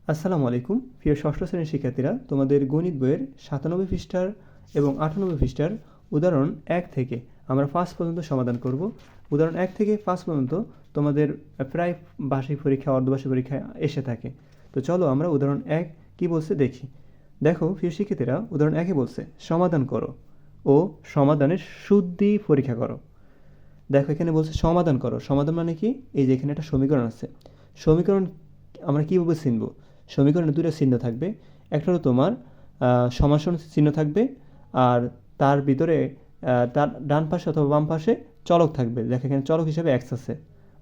আসসালামু আলাইকুম প্রিয় ষষ্ঠ শ্রেণীর শিক্ষার্থীরা, তোমাদের গণিত বইয়ের 97 পৃষ্ঠার এবং 98 পৃষ্ঠার উদাহরণ 1 থেকে আমরা 5 পর্যন্ত সমাধান করব। উদাহরণ 1 থেকে 5 পর্যন্ত তোমাদের প্রায় বার্ষিক পরীক্ষা, অর্ধবার্ষিক পরীক্ষায় এসে থাকে। তো চলো আমরা উদাহরণ 1 কি বলছে দেখি। দেখো প্রিয় শিক্ষার্থীরা, উদাহরণ 1 বলছে সমাধান করো ও সমাধানের শুদ্ধি পরীক্ষা করো। দেখো এখানে বলছে সমাধান করো। সমাধান মানে কি? এই যে এখানে একটা সমীকরণ আছে। সমীকরণ আমরা কীভাবে চিনব? সমীকরণে দুটো চিহ্ন থাকবে। একটা হলো তোমার সমান চিহ্ন থাকবে, আর তার ভিতরে তার ডান পাশে অথবা বাম পাশে চলক থাকবে। দেখো এখানে চলক হিসেবে এক্স আছে।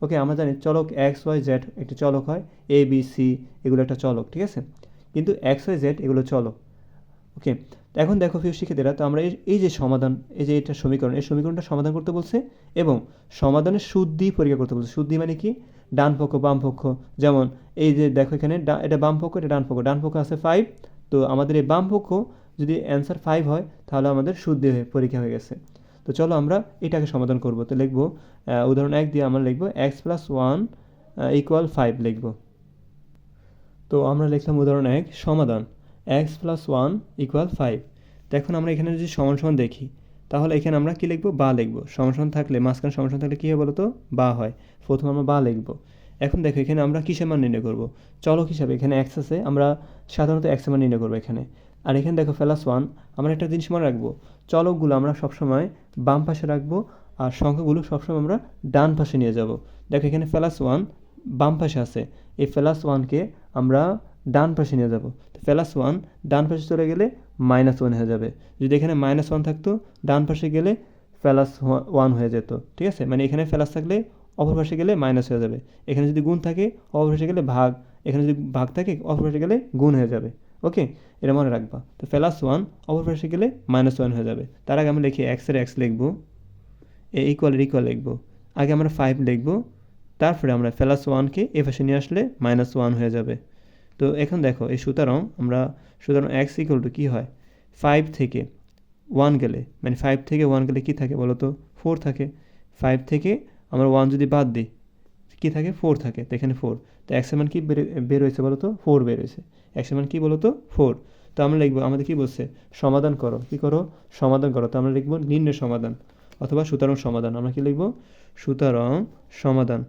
ওকে, আমরা জানি চলক এক্স ওয়াই জেড একটি চলক হয়, এ বি সি এগুলো একটা চলক, ঠিক আছে? কিন্তু এক্স ওয়াই জেড এগুলো চলক। ওকে, এখন দেখো প্রিয় শিক্ষার্থীরা, তো আমরা এই যে সমাধান, এই যে এটা সমীকরণ, এই সমীকরণটা সমাধান করতে বলছে এবং সমাধানের শুদ্ধি পরীক্ষা করতে বলছে। শুদ্ধি মানে কি? ডান পক্ষ বাম পক্ষ। যেমন এই যে দেখো এখানে এটা বাম পক্ষ, এটা ডান পক্ষ। ডান পক্ষ আছে 5, তো আমাদের এই বাম পক্ষ যদি অ্যান্সার 5 হয় তাহলে আমাদের শুদ্ধি হয়ে পরীক্ষা হয়ে গেছে। তো চলো আমরা এটাকে সমাধান করব। তো লিখবো উদাহরণ 1 দিয়ে আমরা লিখবো x+1 = 5 লিখব। তো আমরা লিখলাম উদাহরণ 1 সমাধান x+1 = 5। তো এখন আমরা এখানে যদি সমান সমান দেখি, তাহলে এখানে আমরা কি লিখব? বা লিখব। সমান সমান থাকলে, মাঝখানে সমান সমান থাকলে কী হয় বলো তো? বা হয়। প্রথমে আমরা বা লিখব। এখন দেখো এখানে আমরা কিসের মান নির্ণয় করব? চলক হিসাবে এখানে x আছে, আমরা সাধারণত x এর মান নির্ণয় করব এখানে। আর এখানে দেখো +1, আমরা একটা জিনিস মনে রাখবো, চলকগুলো আমরা সবসময় বাম পাশে রাখবো আর সংখ্যাগুলো সবসময় আমরা ডান পাশে নিয়ে যাব। দেখো এখানে +1 বাম পাশে আছে, এই +1কে আমরা ডান পাশে নিয়ে যাব। তো +1 ডান পাশে চলে গেলে -1 হয়ে যাবে। যদি এখানে -1 থাকতো, ডান পাশে গেলে +1 হয়ে যেত, ঠিক আছে? মানে এখানে প্লাস থাকলে অপর পাশে গেলে মাইনাস হয়ে যাবে। এখানে যদি গুণ থাকে অপর পাশে গেলে ভাগ, এখানে যদি ভাগ থাকে অপর পাশে গেলে গুণ হয়ে যাবে। ওকে, এটা মনে রাখবা। তো +1 অপর পাশে গেলে -1 হয়ে যাবে। তার আগে আমরা লিখি x এর x লিখবো, এ ইকুয়াল লিখবো। আগে আমরা 5 লিখবো, তারপরে আমরা +1কে এ পাশে নিয়ে আসলে -1 হয়ে যাবে। তো এখন দেখো এই সুতরাং x কী হয়? 5 থেকে 1 গেলে, মানে 5 থেকে 1 গেলে কী থাকে বলো তো? 4 থাকে। 5 থেকে আমরা 1 যদি বাদ দিই, কী থাকে? 4 থাকে। তো এখানে 4। তো x এর মান কী বের হয়েছে বলো তো? 4 বের হয়েছে। x এর মান কী বলো তো? 4। তো আমরা লিখবো, আমাদের কী বলছে? সমাধান করো। কী করো? সমাধান করো। তো আমরা লিখবো নির্ণয় সমাধান অথবা সুতরাং সমাধান। আমরা কি লিখবো? সুতরাং সমাধান।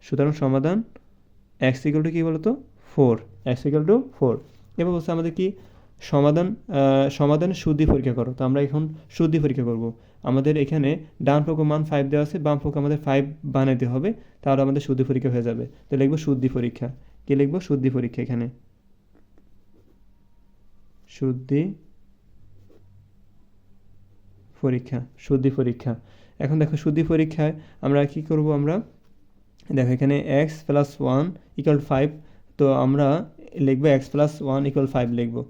সুতরাং সমাধান x = কী বলতো? 4। x = 4। এবার বলছে আমাদের কি? সমাধানের শুদ্ধি পরীক্ষা করো। তো আমরা এখন শুদ্ধি পরীক্ষা করব। আমাদের এখানে ডান পক্ষ মান 5 দেওয়া আছে, বাম পক্ষ আমাদের 5 বানাইতে হবে, তাহলে আমাদের শুদ্ধি পরীক্ষা হয়ে যাবে। তো লিখবো শুদ্ধি পরীক্ষা। কি লিখবো? শুদ্ধি পরীক্ষা। এখানে শুদ্ধি পরীক্ষা। এখন দেখো শুদ্ধি পরীক্ষায় আমরা কি করব? আমরা দেখো এখানে x+1 = 5, তো আমরা লিখবো x+1 = 5 লিখবো।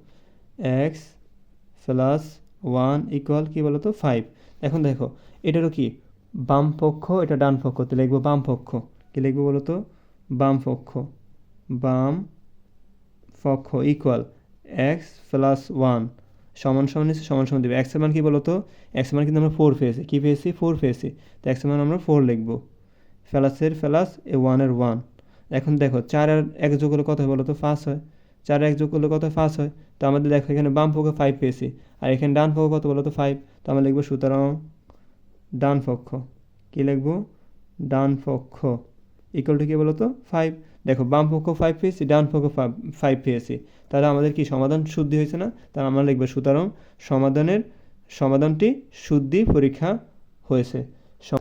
x+1 = কী বলতো? 5। এখন দেখো এটারও কি বাম পক্ষ, এটা ডান পক্ষ, তো লিখবো বাম পক্ষ। কি লিখবো বলতো? বাম পক্ষ ইকুয়াল x+1 সমান সমান নিচ্ছে, সমান সমান দেবে। x এর মান কী বলতো? x এর মান কিন্তু আমরা 4 পেয়েছি। কী পেয়েছি? 4 পেয়েছি। তো x এর মান আমরা 4 লিখবো। প্লাসের প্লাস, এ 1 এর 1। এখন দেখো 4 আর 1 যোগ করলে কত হয় বলো তো? 5 হয়। 4 আর 1 যোগ করলে কত হয়? 5 হয়। তো আমাদের দেখো এখানে বাম পক্ষ 5 পেয়েছি, আর এখানে ডান পক্ষ কত বলো তো? 5। তো আমরা লিখবো সুতরাং ডান পক্ষ। কী লিখবো? ডান পক্ষ ইকুয়াল টু কী বলো তো? 5। দেখো বাম পক্ষ 5 পেয়েছি, ডান পক্ষ 5 পেয়েছি, তাহলে আমাদের কি সমাধান শুদ্ধি হয়েছে না? তাহলে আমরা লিখবো সুতরাং সমাধানটি শুদ্ধি পরীক্ষা হয়েছে।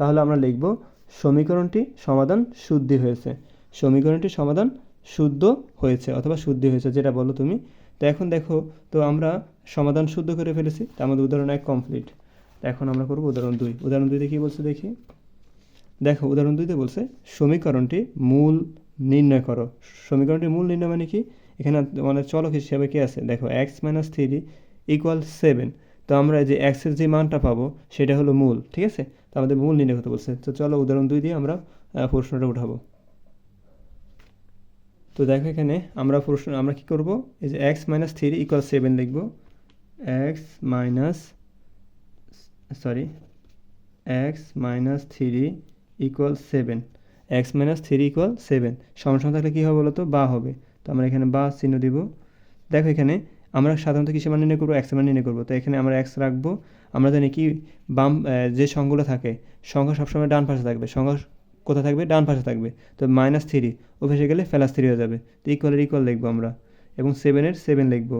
তাহলে আমরা লিখব সমীকরণটি সমাধান শুদ্ধি হয়েছে। সমীকরণটি সমাধান শুদ্ধ হয়েছে অথবা শুদ্ধি হয়েছে, যেটা বলো তুমি। তো এখন দেখো, তো আমরা সমাধান শুদ্ধ করে ফেলেছি, তো আমাদের উদাহরণ 1 কমপ্লিট। তো এখন আমরা করব উদাহরণ 2। উদাহরণ 2তে কী বলছে দেখি। দেখো উদাহরণ 2তে বলছে সমীকরণটি মূল নির্ণয় করো। সমীকরণটির মূল নির্ণয় মানে কি? এখানে আমাদের চলক হিসেবে কি আছে? দেখো x-3 = 7। তো আমরা যে x এর যে মানটা পাবো সেটা হলো মূল, ঠিক আছে? তো আমাদের মূল নির্ণয় করতে বলছে। তো চলো উদাহরণ 2 দিয়ে আমরা প্রশ্নটা উঠাবো। তো দেখো এখানে আমরা কি করব? এই যে x-3 = 7 লিখব। x-3 = 7। X minus three equal 7 সমান সমান থাকলে কী হবে বলো তো বা হবে। তো আমরা এখানে বা চিহ্ন দিব। দেখো এখানে আমরা সাধারণত কিসের মান নির্ণয় করবো, এক্সের মান নির্ণয় করবো। তো এখানে আমরা এক্স রাখবো। আমরা জানি কি বাম যে সংখ্যাগুলো থাকে সংখ্যা সবসময় ডান পাশে থাকবে, সংখ্যা কোথায় থাকবে, ডান পাশে থাকবে। তো মাইনাস থ্রি ও ভেসে গেলে প্লাস থ্রি হয়ে যাবে। তো ইকুয়ালের ইকুয়াল লিখবো আমরা এবং 7-এর 7 লিখবো।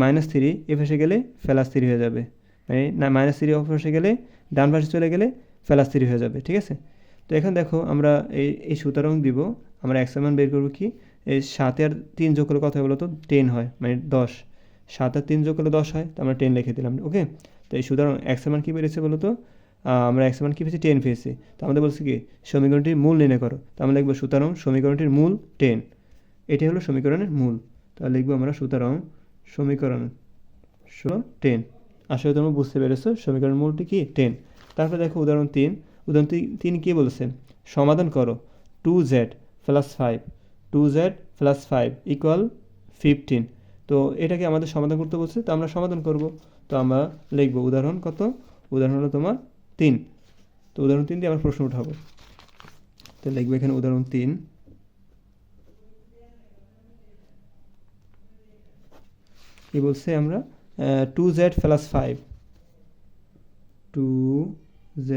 মাইনাস থ্রি এ ভেসে গেলে প্লাস থ্রি হয়ে যাবে, মানে না মাইনাস থ্রি অফ ভেসে গেলে ডান পাশে চলে গেলে প্লাস থ্রি হয়ে যাবে, ঠিক আছে। তো এখন দেখো আমরা এই সুতরাং দিব। আমরা এক্সের মান বের করবো কি, এই 7 আর 3 যোগ করলে কত হয় বলো তো 10 হয়, মানে 10। 7 আর 3 যোগ করলে 10 হয়, তো আমরা 10 লিখে দিলাম, ওকে। তো এই সুতরাং এক্সের মান কী বেরিয়েছে বলো তো, আমরা এক্সের মান কী পেয়েছি, 10 পেয়েছি। তো আমাদের বলছে কি সমীকরণটির মূল নির্ণয় করো। তো আমরা লিখবো সুতরাং সমীকরণটির মূল 10, এটি হলো সমীকরণের মূল। তাহলে লিখবো আমরা সুতরাং সমীকরণ 10। আসলে তোমরা বুঝতে পেরেছো সমীকরণের মূলটি কি 10। তারপরে দেখো উদাহরণ 3। উদাহরণ 3 কী বলছে, সমাধান করো 2z + 5 2z + 5 ইকুয়াল 15। তো এটাকে আমাদের সমাধান করতে বলছে, তো আমরা সমাধান করব। তো আমরা লিখব উদাহরণ কত, উদাহরণ হলো তোমার 3। তো উদাহরণ 3 দিয়ে আমরা প্রশ্ন উঠাবো। তো লিখবো এখানে উদাহরণ 3। কি বলছে আমরা 2z + 5 2z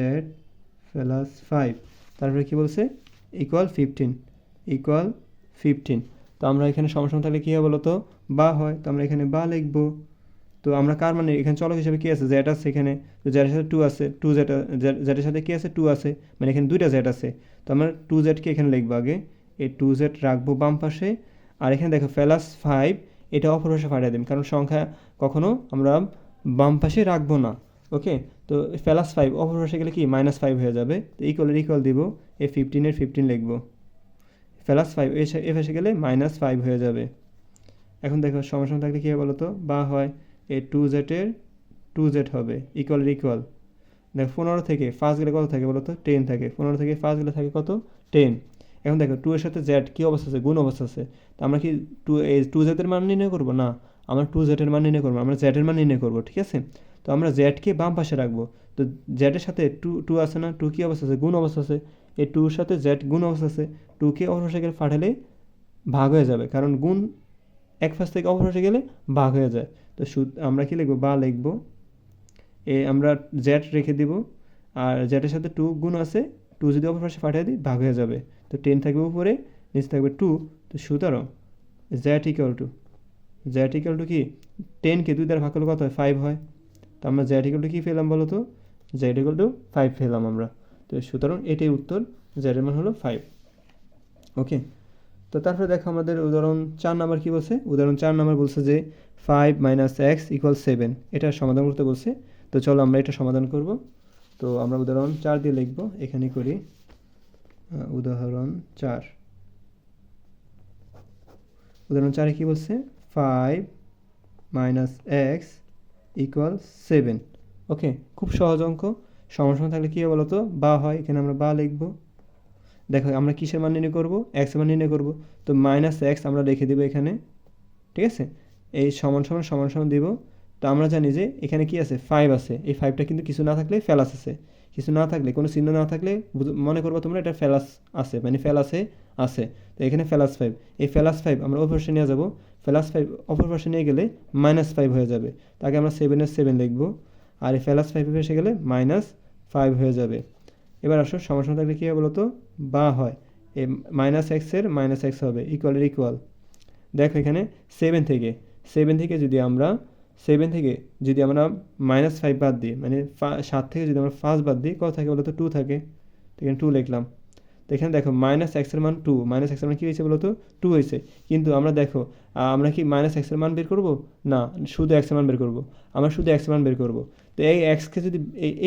+ 5 তারপরে কি বলছে ইকুয়াল 15 তো আমরা এখানে সমান থাকলে কী হবে বলো তো, বা হয়। তো আমরা এখানে বা লিখব। তো আমরা কার মানে এখানে চলক হিসেবে কী আছে, জেড আছে এখানে। তো জেডের সাথে 2 আছে, 2z জেডের সাথে কী আছে 2 আছে, মানে এখানে দুইটা জেড আছে। তো আমরা 2zকে এখানে লিখবো আগে, এই 2z রাখবো বাম পাশে। আর এখানে দেখো +5 এটা অপর পাশে পাঠিয়ে দিন, কারণ সংখ্যা কখনো আমরা বাম পাশে রাখবো না, ওকে। তো +5 অপর পাশে গেলে কি -5 হয়ে যাবে। তো ইকুয়াল দিব, এই 15-এর 15 লিখবো। +5 এ পাশে গেলে -5 হয়ে যাবে। এখন দেখো সমান থাকলে কী হবে বলো তো, বা হয় এই 2z-এর 2z হবে ইকুয়াল। দেখো 15 থেকে 5 গেলে কত থাকে বলো তো 10 থাকে। 15 থেকে 5 গেলে থাকে কত 10। এখন দেখো 2 এর সাথে z কী অবস্থা আছে, গুণ অবস্থা আছে। তো আমরা কি 2z-এর মান নির্ণয় করবো না, আমরা 2z-এর মান নির্ণয় করবো, আমরা z-এর মান নির্ণয় করবো, ঠিক আছে। তো আমরা z-কে বাম পাশে রাখবো। তো z-এর সাথে 2 আছে না, 2 কী অবস্থা আছে, গুণ অবস্থা আছে। এই 2-র সাথে z গুণ অবস্থা আছে, 2কে অপর পাশে গেলে পাঠালে ভাগ হয়ে যাবে, কারণ গুণ এক পাশ থেকে অপর পাশে গেলে ভাগ হয়ে যায়। তো আমরা কি লিখবো, বা লিখবো। আমরা z রেখে দিব, আর জেডের সাথে 2 গুণ আছে, 2 যদি অপর পাশে পাঠিয়ে দিই ভাগ হয়ে যাবে। তো 10 থাকবে উপরে, নিচে থাকবে 2। তো সুতরাং z ইকুয়াল টু কি 10কে 2 দ্বারা ভাগ করলে কত হয় 5 হয়। তো আমরা z ইকুয়াল টু কী পেলাম বলো তো, z ইকুয়াল টু 5 পেলাম আমরা। তো সুতরাং এটাই উত্তর, z এর মান হলো 5, ওকে। তো তারপরে দেখো আমাদের উদাহরণ 4 নাম্বার কী বলছে, উদাহরণ 4 নাম্বার বলছে যে 5 - x = 7, এটা সমাধান করতে বলছে। তো চলো আমরা এটা সমাধান করব। তো আমরা উদাহরণ 4 দিয়ে লিখব, এখানে করি উদাহরণ 4। উদাহরণ 4-এ কী বলছে, 5 - x = 7, ওকে। খুব সহজ অঙ্ক। সমান থাকলে কী হবে বলো তো, বা হয়। এখানে আমরা বা লিখব। দেখো আমরা কিসের মান নির্ণয় করব, x এর মান নির্ণয় করব। তো -x আমরা রেখে দেবো এখানে, ঠিক আছে। এই সমান দিব। তো আমরা জানি যে এখানে কি আছে 5 আছে, এই 5টা কিন্তু কিছু না থাকলে ফেলাস আছে, কিছু না থাকলে কোনো চিহ্ন না থাকলে মনে করবো তোমরা এটা ফেলাস আছে, মানে ফেলাসে আছে। তো এখানে +5, এই +5 আমরা অপর পাশে নিয়ে যাব। +5 অপর পাশে নিয়ে গেলে -5 হয়ে যাবে। তাকে আমরা 7-এর 7 লিখব। আর এই +5 এসে গেলে -5 হয়ে যাবে। এবার আসো সমান থাকলে কী হবে বলো তো, বা হয়। এই -x এর -x হবে ইকুয়াল। দেখো এখানে 7 থেকে যদি আমরা -5 বাদ দিই, মানে 7 থেকে যদি আমরা 5 বাদ দিই, কত থাকে বলো তো 2 থাকে। তো এখানে 2 লিখলাম। তো এখানে দেখো -x এর মান 2, -x এর মান কী হয়েছে বলো তো 2 হয়েছে। কিন্তু আমরা দেখো আমরা কি -x এর মান বের করব না, শুধু x এর মান বের করব। আমরা শুধু x এর মান বের করব। তো এই x-কে যদি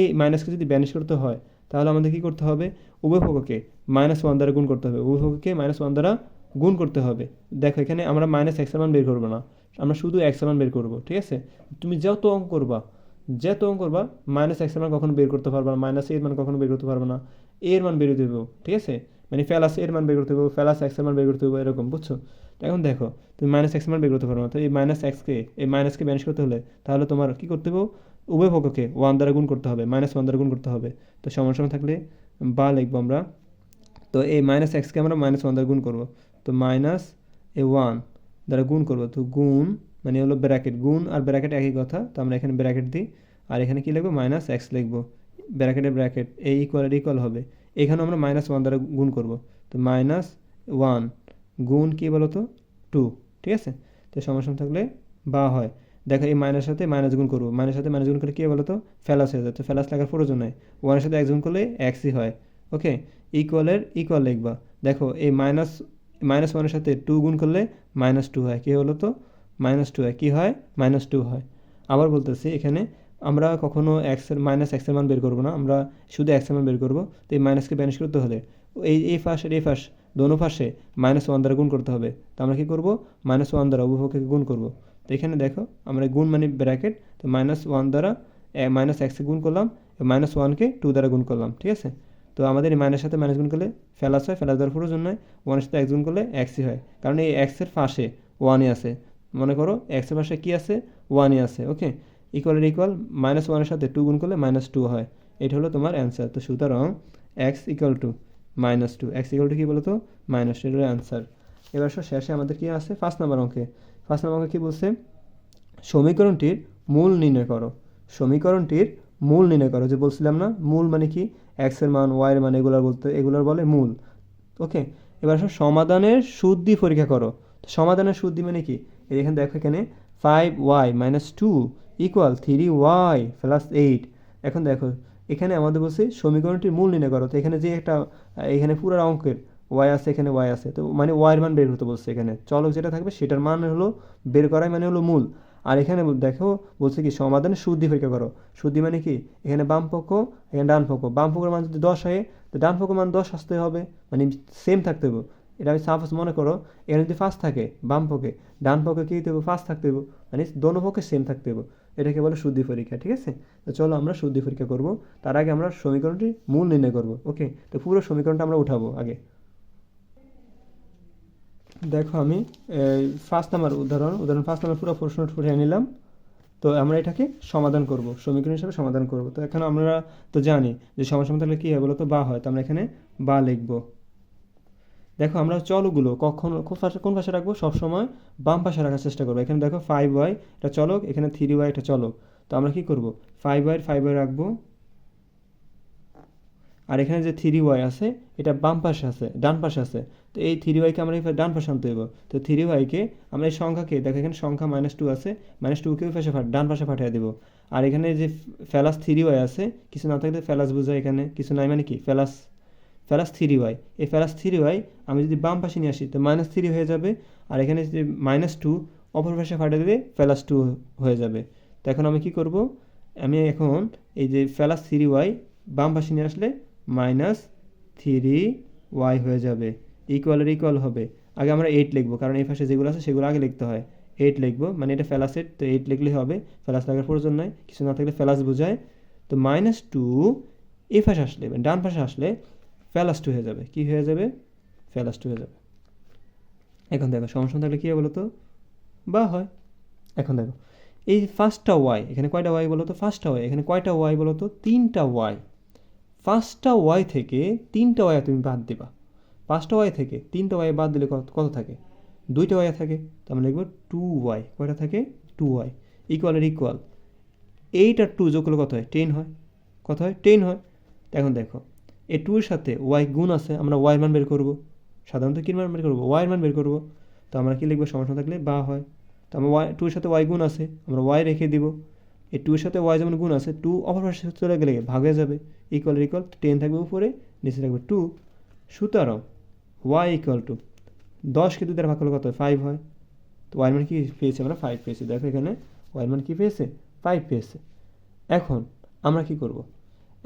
এই মাইনাসকে যদি ব্যানিশ করতে হয়, তাহলে আমাদের কী করতে হবে, উভয় পক্ষকে -1 দ্বারা গুণ করতে হবে, উভয় পক্ষকে -1 দ্বারা গুণ করতে হবে। দেখো এখানে আমরা -x এর মান বের করবো না, আমরা শুধু x এর মান বের করবো, ঠিক আছে। তুমি যত অঙ্ক করবা -x এর মান কখনো বের করতে পারবা না, -a এর মান কখনো বের করতে পারবা না, এর মান বের করতে হবে, ঠিক আছে। মানে ফেলাস এর মান বের করতে হবে, ফেলাস x এর মান বের করতে হবে, এরকম, বুঝছো। তো এখন দেখো তুমি -x এর মান বের করতে পারবে না। তো এই এই মাইনাসকে ব্যানিশ করতে হলে তাহলে তোমার কী করতে হবে, উভয় পক্ষকে 1 দ্বারা গুণ করতে হবে, -1 দ্বারা গুণ করতে হবে। তো সমান থাকলে বা লিখবো আমরা। তো এই মাইনাস এক্সকে আমরা -1 দ্বারা গুণ করব। তো -1 দ্বারা গুণ করব। তো গুণ মানে হলো ব্র্যাকেট, গুণ আর ব্র্যাকেট একই কথা। তো আমরা এখানে ব্র্যাকেট দিই, আর এখানে কী লিখবো, -x লিখবো, ব্র্যাকেটের ব্র্যাকেট, এই ইকুয়াল হবে। এখানে আমরা -1 দ্বারা গুণ করব। তো -1 গুণ কী বলো তো 2, ঠিক আছে। তো সমান থাকলে বা হয়, দেখো এই মাইনাসের সাথে মাইনাস গুণ করবো, মাইনাসের সাথে মাইনাস গুণ করলে কী বলো তো ফ্যালাস হয়ে যায়। তো ফ্যালাস লাগার প্রয়োজন নাই, 1-এর সাথে x গুণ করলে x-ই হয়। ওকে, ইকুয়ালের ইকুয়াল লিখবা। দেখো এই -1-এর সাথে 2 গুণ করলে -2 হয়, কী হলো তো -2 হয়, কী হয় -2 হয়। আবার বলতেছি, এখানে আমরা কখনো x এর মান বের করবো না, আমরা শুধু x এর মান বের করবো। তো এই মাইনাসকে ব্যানিশ করতে হলে এই পাশ দোনো পাশে -1 দ্বারা গুণ করতে হবে। তো আমরা কী করবো, -1 দ্বারা উভয়কে গুণ করবো। তো এখানে দেখো আমরা গুণ মানে ব্র্যাকেট, তো -1 দ্বারা -x গুণ করলাম, -1কে 2 দ্বারা গুণ করলাম, ঠিক আছে। তো আমাদের এই মাইনাসের সাথে মাইনাস গুণ করলে ফ্যালাস হয়, ফ্যালাস দেওয়ার প্রয়োজন নয়, 1-এর সাথে x গুণ করলে x-ই হয়, কারণ এই x-এর পাশে 1-ই আছে। মনে করো x-এর পাশে কী আছে, 1-ই আছে। ওকে, ইকুয়ালের ইকুয়াল, -1-এর সাথে 2 গুণ করলে -2 হয়। এটা হলো তোমার অ্যান্সার। তো সুতরাং x equal to -2, x equal to কী বলো তো -2, এটা হলো অ্যান্সার। এবার শেষে আমাদের কী আছে, 5 নম্বর অঙ্কে কী বলছে, সমীকরণটির মূল নির্ণয় করো। সমীকরণটির মূল নির্ণয় করো, যে বলছিলাম না মূল মানে কি, এক্সের মান, ওয়াইয়ের মান, এগুলোর বলে মূল। ওকে, এবার সমাধানের শুদ্ধি পরীক্ষা করো। সমাধানের শুদ্ধি মানে কি, এখানে দেখো, এখানে 5y - 2 = 3y + 8। এখন দেখো এখানে আমাদের বলছে সমীকরণটির মূল নির্ণয় করো। তো এখানে যে একটা এখানে পুরো অঙ্কের y আছে, এখানে y আছে, তো মানে y এর মান বের করতে বলছে। এখানে চলক যেটা থাকবে সেটার মান হলো বের করাই মানে হলো মূল। আর এখানে দেখো বলছে কি, সমাধানের শুদ্ধি পরীক্ষা করো। শুদ্ধি মানে কি, এখানে বাম পক্ষ, এখানে ডান পক্ষ। বাম পক্ষের মান যদি 10 হয়, তো ডান পক্ষের মান 10 আসতে হবে, মানে সেম থাকতে হবে। এটা আমি সাপোজ মনে করো এখানে যদি 5 থাকে বাম পক্ষে, ডান পক্ষে কী দিতে হবে, 5 থাকতে হবে, মানে দোনো পক্ষে সেম থাকতে হবে। এটাকে বলে শুদ্ধি পরীক্ষা, ঠিক আছে। তো চলো আমরা শুদ্ধি পরীক্ষা করব। তার আগে আমরা সমীকরণটি মূল নির্ণয় করব। ওকে, তো পুরো সমীকরণটা আমরা উঠাবো আগে। দেখো আমি 5 নম্বর উদাহরণ 5 নম্বর পুরো প্রশ্নটা উঠিয়ে নিলাম। তো আমরা এটাকে সমাধান করব, সমীকরণ হিসেবে সমাধান করব। তো এখন আমরা তো জানি যে সমান থাকলে কী হয় বলো তো, বা হয়। তো আমরা এখানে বা লিখব। দেখো আমরা চলকগুলো কখন কোন পাশে রাখবো, সবসময় বাম পাশে রাখার চেষ্টা করবো। এখানে দেখো 5y এটা চলক, এখানে 3y এটা চলক। তো আমরা কী করব, 5y রাখবো, আর এখানে যে 3y আছে এটা বাম পাশে আছে, ডান পাশে আছে। তো এই 3yকে আমরা এই ডান পাশে আনতে দেবো। তো 3yকে আমরা এই সংখ্যাকে, দেখো এখানে সংখ্যা -2 আছে, -2কে ওই পাশে ডান পাশে পাঠিয়ে দেবো। আর এখানে যে ফ্যালাস 3y আছে, কিছু না থাকলে ফ্যালাস বোঝায়, এখানে কিছু নাই মানে কি ফ্যালাস 3y। এই ফ্যালাস 3y আমি যদি বাম পাশে নিয়ে আসি তো -3 হয়ে যাবে, আর এখানে যে -2 অপর পাশে পাঠিয়ে দেবে, ফ্যালাস 2 হয়ে যাবে। তো এখন আমি কি করব, আমি এখন এই যে ফ্যালাস 3y বাম পাশে নিয়ে আসলে -3y হয়ে যাবে, ইকুয়ালের ইকুয়াল হবে। আগে আমরা 8 লিখবো, কারণ এই পাশে যেগুলো আছে সেগুলো আগে লিখতে হয়। 8 লিখবো, মানে এটা ফ্যালাসের, তো 8 লিখলেই হবে, ফ্যালাস লাগার প্রয়োজন নয়, কিছু না থাকলে ফ্যালাস বোঝায়। তো -2 এই পাশে আসলে, মানে ডান পাশে আসলে ফ্যালাস 2 হয়ে যাবে। কি হয়ে যাবে, ফ্যালাস 2 হয়ে যাবে। এখন দেখো সমস্যা থাকলে কী হবে বলো তো, বা হয়। এখন দেখো এই ফার্স্টটা ওয়াই, এখানে কয়টা ওয়াই বলো তো, ফার্স্টটা ওয়াই, এখানে কয়টা ওয়াই বলো তো, 3টা ওয়াই। ফার্স্টটা ওয়াই থেকে 3টা ওয়াই তুমি বাদ দিবা। 5টা ওয়াই থেকে 3টা ওয়াই বাদ দিলে কত থাকে, 2টা ওয়াই থাকে। তো আমরা লিখবো 2y, কয়টা থাকে 2y, ইকুয়ালের ইকুয়াল। 8 আর 2 যোগ করলে কত হয়, 10 হয়। কত হয়, 10 হয়। এখন দেখো এই 2 এর সাথে ওয়াই গুণ আছে, আমরা ওয়াই মান বের করবো। সাধারণত কী মান বের করবো, ওয়াই মান বের করবো। তো আমরা কি লিখবো, সমস্যা থাকলে বা হয়। তো আমরা 2 এর সাথে ওয়াই গুণ আছে, আমরা ওয়াই রেখে দিব। এই 2 এর সাথে ওয়াই যেমন গুণ আছে, 2 অপর পাশে চলে গেলে ভাগ হয়ে যাবে, ইকুয়ালের ইকুয়াল, 10 থাকবে উপরে, নিচে থাকবে 2। সুতরাং ওয়াই ইকুয়াল টু 10কে 2 দ্বারা ভাগ করলে কত হয়, 5 হয়। তো ওয়াই মান কি পেয়েছি, আমরা 5 পেয়েছি। দেখো এখানে ওয়াই মান কি পেয়েছে, 5 পেয়েছে। এখন আমরা কি করব,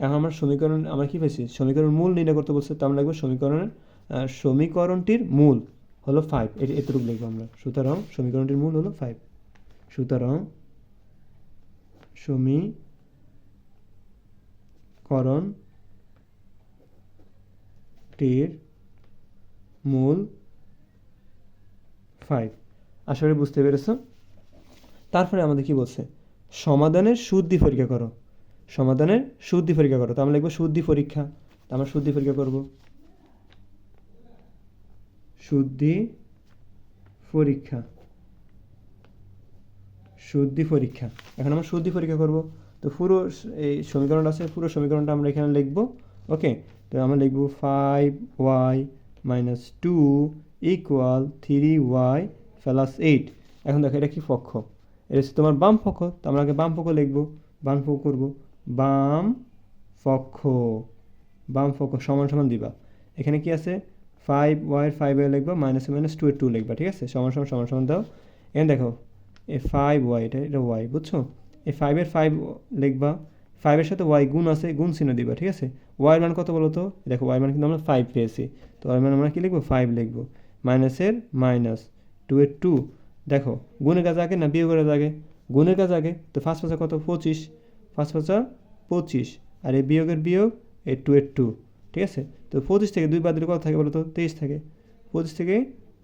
এখন আমরা আমরা কী পেয়েছি, সমীকরণ মূল নির্ণয় করতে বলছে। তো আমরা লিখবো সমীকরণটির মূল হলো 5, এতটুকু লিখবো আমরা। সুতরাং সমীকরণটির মূল হলো 5। সুতরাং সমীকরণটির মূল 5। আশা করি বুঝতে পেরেছ। তারপরে আমাদের কি বলছে, সমাধানের শুদ্ধি পরীক্ষা করো। সমাধানের শুদ্ধি পরীক্ষা করো। তো আমরা লিখবো শুদ্ধি পরীক্ষা। তো আমরা শুদ্ধি পরীক্ষা করব। শুদ্ধি পরীক্ষা। এখন আমরা শুদ্ধি পরীক্ষা করব। তো পুরো এই সমীকরণটা আছে, পুরো সমীকরণটা আমরা এখানে লিখব। ওকে, তো আমরা লিখব 5y - 2 = 3y + 8। এখন দেখো এটা কি পক্ষ? এটা হচ্ছে তোমার বাম পক্ষ। তো আমরা আগে বাম পক্ষ লিখব, বাম পক্ষ করব। বাম পক্ষ সমান সমান দিবা। এখানে কি আছে? 5y 5y লিখবা, -2 এর 2 লিখবা, ঠিক আছে? সমান সমান দাও। এখানে দেখো এই 5y, এটা y, বুঝছো? এই 5 এর 5 লিখবা, 5 এর সাথে y গুণ আছে, গুণ চিহ্ন দিবা, ঠিক আছে? y এর মান কত বলো তো? দেখো y এর মান কিন্তু আমরা 5 পেয়েছি। তো y এর মান আমরা কি লিখবো? 5 লিখবো। মাইনাসের মাইনাস, 2 এর 2। দেখো গুণের কাজ আগে না বিয়োগের কাজ আগে? গুণের কাজ আগে। তো 5 5 কত? 25, 5 5 25, আর এই বিয়োগের বিয়োগ, এই 2 এর 2, ঠিক আছে? তো 25 থেকে 2 বাদ দিলে কত থাকে বলো তো? 23 থাকে। 25 থেকে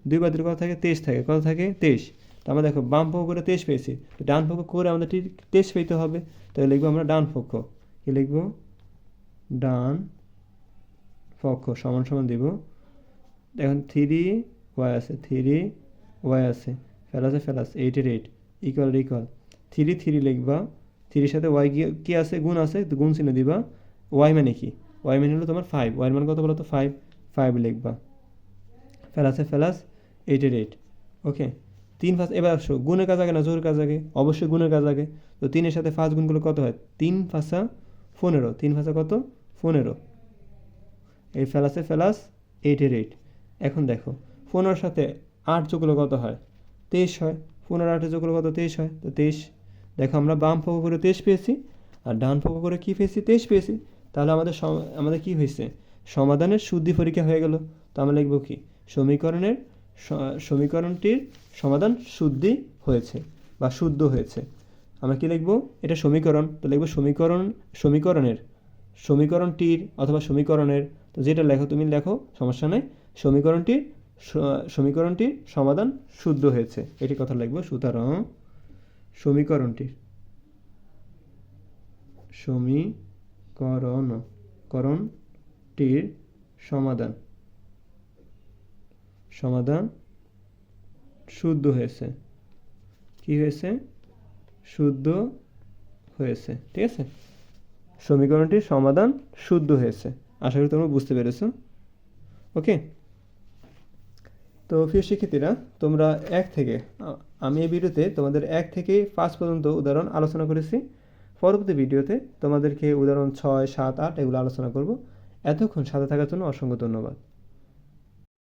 2 বাদ দিলে কত থাকে? 23 থাকে। কত থাকে? 23। তো আমরা দেখো বাম পক্ষ করে 23 পেয়েছি, তো ডান পক্ষ করে আমাদের ঠিক 23 পেতে হবে। তাহলে লিখবো আমরা ডান পক্ষ। কি লিখবো? ডান পক্ষ সমান সমান দিব। এখন 3y আছে, 3y আছে, ফেলাস 8 এর 8 ইকুয়াল 3 লিখবা। 3 এর সাথে y কি আছে? গুণ আছে, তো গুণ চিহ্ন দিবা। y মানে কি? y মানে হলো তোমার 5। y এর মান কত বলো তো? 5 লিখবা। ফেলাস 8 এর 8। ওকে, 3 5। এবার আসো গুণের কাজ আগে না জোরের কাজ আগে? অবশ্যই গুণের কাজ আগে। তো 3 এর সাথে 5 গুণ করলে কত হয়? 3 5 15। 3 5 কত? 15। এই ফেলাস 8 এর 8। এখন দেখো 15 সাথে 8 যোগ করলে কত হয়? 23 হয়। 15 8 যোগ করলে কত? 23 হয়। তো 23। দেখো আমরা বাম পক্ষ করে 23 পেয়েছি, আর ডান পক্ষ করে কি পেয়েছি? 23 পেয়েছি। তাহলে আমাদের কি হয়েছে? সমাধানের শুদ্ধি পরীক্ষা হয়ে গেল। তো আমরা লিখব কি? সমীকরণটির সমাধান শুদ্ধি হয়েছে বা শুদ্ধ হয়েছে। আমরা কি লিখব? এটা সমীকরণ, তো লিখব সমীকরণটির অথবা সমীকরণের। তো যেটা লেখো তুমি লেখো, সমস্যা নেই। সমীকরণটির সমাধান শুদ্ধ হয়েছে, এটি কথা লিখব। সুতরাং সমীকরণটির সমাধান শুদ্ধ হয়েছে। কি হয়েছে? শুদ্ধ হয়েছে, ঠিক আছে? সমীকরণটির সমাধান শুদ্ধ হয়েছে। আশা করি তোমরা বুঝতে পেরেছো। ওকে, তো প্রিয় শিক্ষার্থীরা, তোমরা 1 থেকে, আমি এই ভিডিওতে তোমাদের 1 থেকে 5 পর্যন্ত উদাহরণ আলোচনা করেছি। পরবর্তী ভিডিওতে তোমাদেরকে উদাহরণ 6 7 8 এগুলো আলোচনা করব। এতক্ষণ সাথে থাকার জন্য অসংখ্য ধন্যবাদ।